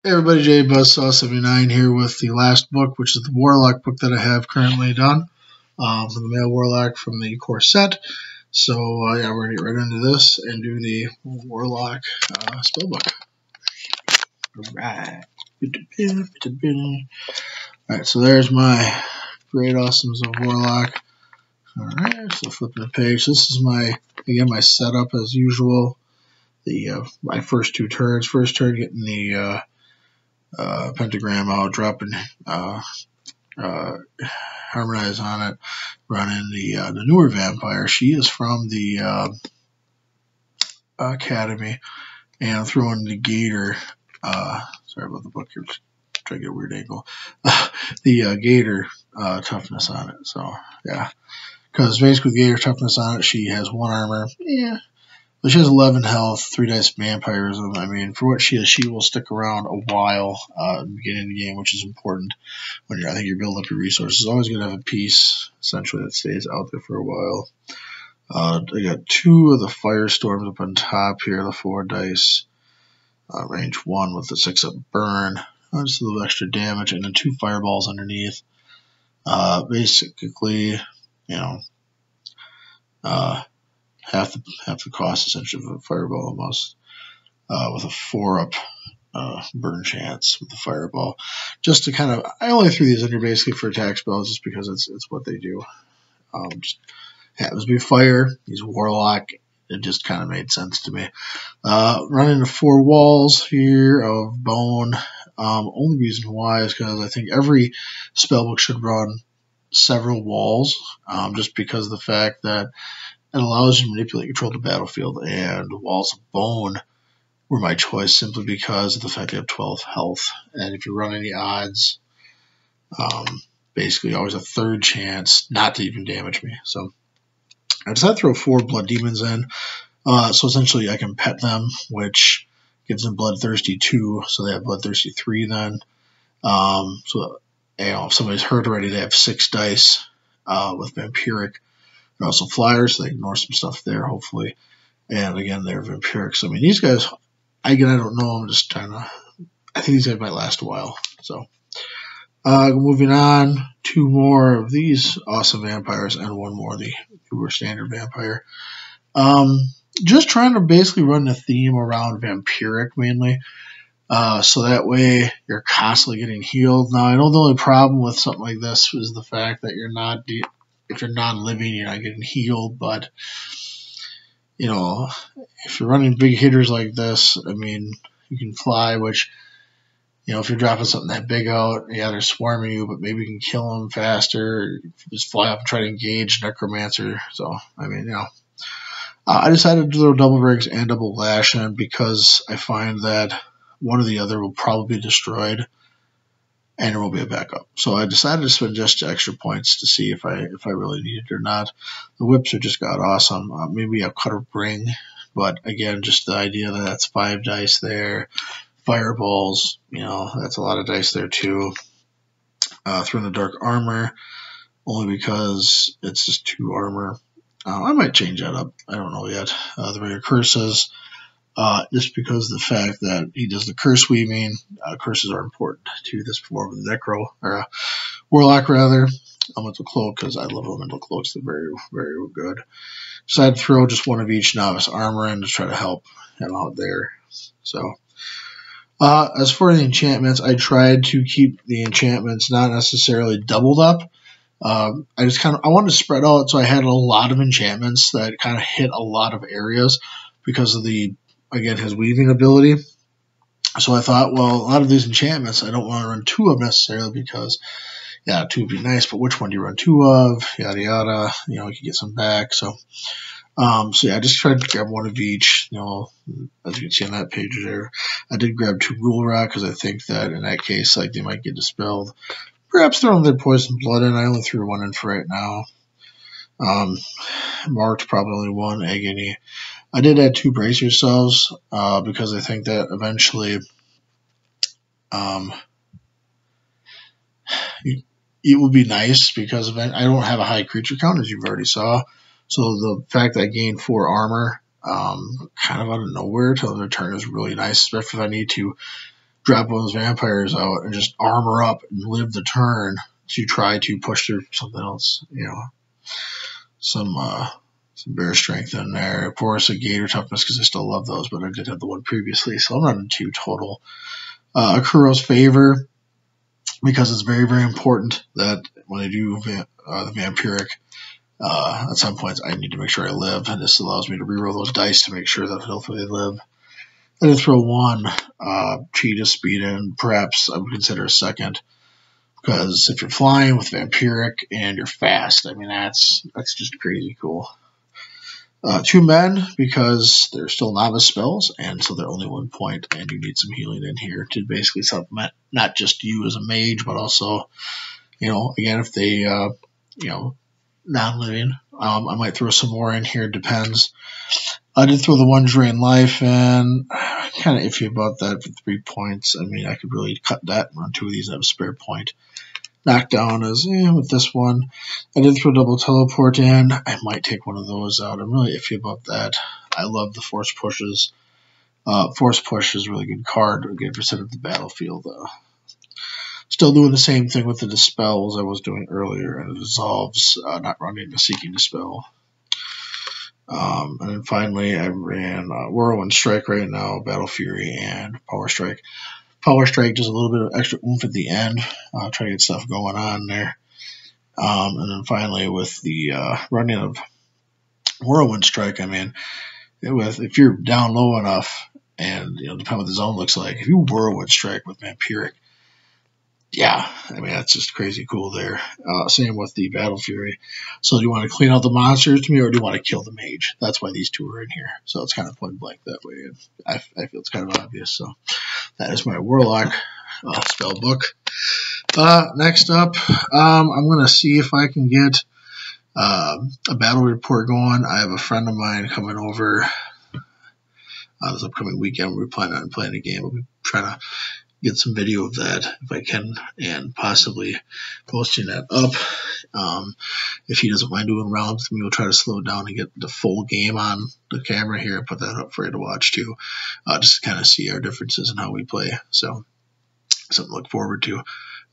Hey everybody, J Buzzsaw79 here with the last book, which is the Warlock book that I have currently done for the male Warlock from the core set. So yeah, we're going to get right into this and do the Warlock spellbook. Alright. Alright, so there's my Great Awesomes of Warlock. Alright, so flipping the page. This is my setup as usual. My first two turns. First turn getting the pentagram out, dropping harmonize on it, running the newer vampire. She is from the academy, and throwing the gator. Sorry about the book here. Try to get a weird angle. The gator toughness on it. So yeah, because basically with gator toughness on it, she has 1 armor. Yeah. But she has 11 health, 3 dice vampirism. I mean, for what she is, she will stick around a while at the beginning of the game, which is important when I think you're building up your resources. Always going to have a piece, essentially, that stays out there for a while. I got 2 of the firestorms up on top here, the 4 dice, range 1 with the 6-up burn. Just a little extra damage, and then 2 fireballs underneath. Basically, you know, half the cost essentially of a fireball almost, with a 4-up burn chance with the fireball. Just to kind of, I only threw these under basically for attack spells just because it's what they do. Just happens to be fire. He's Warlock. It just kind of made sense to me. Running the 4 walls here of bone. Only reason why is because I think every spellbook should run several walls, just because of the fact that it allows you to manipulate and control the battlefield, and walls of bone were my choice simply because of the fact they have 12 health. And if you run any odds, basically always a 3rd chance not to even damage me. So I decided to throw 4 blood demons in. So essentially I can pet them, which gives them bloodthirsty 2, so they have bloodthirsty 3 then. So you know, if somebody's hurt already, they have 6 dice with vampiric. They're also flyers, so they ignore some stuff there, hopefully. And again, they're vampiric. So I mean, these guys, I don't know. I'm just trying to. I think these guys might last a while. So moving on, 2 more of these awesome vampires, and 1 more the newer standard vampire. Just trying to basically run the theme around vampiric mainly. So that way you're constantly getting healed. Now I know the only problem with something like this is the fact that you're not. If you're non-living, you're not getting healed, but, you know, if you're running big hitters like this, I mean, you can fly, which, you know, if you're dropping something that big out, yeah, they're swarming you, but maybe you can kill them faster, just fly up and try to engage Necromancer. So, I mean, you know, I decided to throw double rigs and double lash in because I find that one or the other will probably be destroyed, and there will be a backup. So I decided to spend just extra points to see if I really need it or not. The whips are just got awesome. Maybe a cut or bring, but again, just the idea that that's 5 dice there. Fireballs, you know, that's a lot of dice there too. Throwing the dark armor, only because it's just 2 armor. I might change that up. I don't know yet. The rare curses. Just because of the fact that he does the curse weaving. Curses are important to this form of the necro, or warlock rather. Elemental cloak, because I love elemental cloaks. They're very, very good. So I'd throw just 1 of each novice armor in to try to help him out there. So as for the enchantments, I tried to keep the enchantments not necessarily doubled up. I wanted to spread out, so I had a lot of enchantments that kind of hit a lot of areas because of the, again, his weaving ability. So I thought, well, a lot of these enchantments, I don't want to run 2 of necessarily because, yeah, 2 would be nice, but which one do you run 2 of? Yada, yada. You know, you can get some back. So yeah, I just tried to grab 1 of each. You know, as you can see on that page there, I did grab 2 Rule Rock because I think that in that case, like, they might get dispelled. Perhaps throwing their poison blood in. I only threw 1 in for right now. Marked probably only 1 agony. I did add 2 brace yourselves because I think that eventually it will be nice because I don't have a high creature count, as you've already saw. So the fact that I gained 4 armor kind of out of nowhere till the turn is really nice, especially if I need to drop one of those vampires out and just armor up and live the turn to try to push through something else. You know, some bear strength in there. Of course, a gator toughness because I still love those, but I did have the one previously, so I'm running 2 total. Akuro's favor, because it's very, very important that when I do the vampiric, at some points I need to make sure I live, and this allows me to reroll those dice to make sure that hopefully they live. I did throw 1 cheetah speed in. Perhaps I would consider a second, because if you're flying with vampiric and you're fast, I mean that's just crazy cool. 2 men, because they're still novice spells, and so they're only 1 point, and you need some healing in here to basically supplement not just you as a mage, but also, you know, again, if they, you know, non-living, I might throw some more in here, depends. I did throw the 1 drain life in. I'm kind of iffy about that for 3 points. I mean, I could really cut that and run 2 of these and have a spare point. Knockdown is with this one. I did throw double teleport in. I might take one of those out. I'm really iffy about that. I love the force pushes. Force push is a really good card. Again, percent of the battlefield. Still doing the same thing with the dispels I was doing earlier, and it dissolves. Not running the seeking dispel. And then finally, I ran Whirlwind Strike right now, Battle Fury, and Power Strike. Power Strike, just a little bit of extra oomph at the end. Try to get stuff going on there. And then finally, with the running of Whirlwind Strike, I mean, if you're down low enough, and you know, depending on what the zone looks like, if you Whirlwind Strike with Vampiric, yeah, I mean, that's just crazy cool there. Same with the Battle Fury. So do you want to clean out the monsters to me, or do you want to kill the mage? That's why these 2 are in here. So it's kind of point blank that way. I feel it's kind of obvious. So that is my Warlock spell book. Next up, I'm going to see if I can get a battle report going. I have a friend of mine coming over this upcoming weekend. We're planning on playing a game. We'll be trying to get some video of that if I can, and possibly posting that up. If he doesn't mind doing rounds, we'll try to slow down and get the full game on the camera here and put that up for you to watch too, just to kind of see our differences in how we play. So something to look forward to.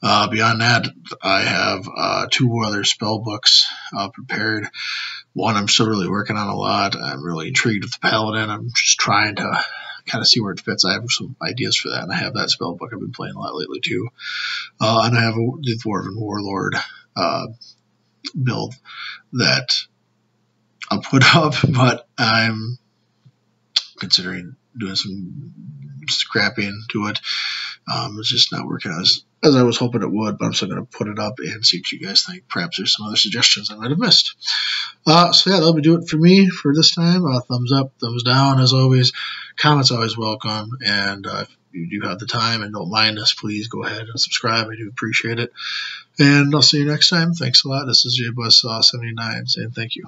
Beyond that, I have 2 other spell books prepared. One I'm still really working on a lot. I'm really intrigued with the paladin. I'm just trying to kind of see where it fits. I have some ideas for that, and I have that spell book I've been playing a lot lately too. And I have the Dwarven Warlord build that I'll put up, but I'm considering doing some scrapping to it. It's just not working as I was hoping it would, but I'm still going to put it up and see what you guys think. Perhaps there's some other suggestions I might have missed. So yeah, that'll do it for me for this time. Thumbs up, thumbs down, as always. Comments always welcome, and if you do have the time and don't mind us, please go ahead and subscribe. I do appreciate it, and I'll see you next time. Thanks a lot. This is JBuzzSaw79 saying thank you.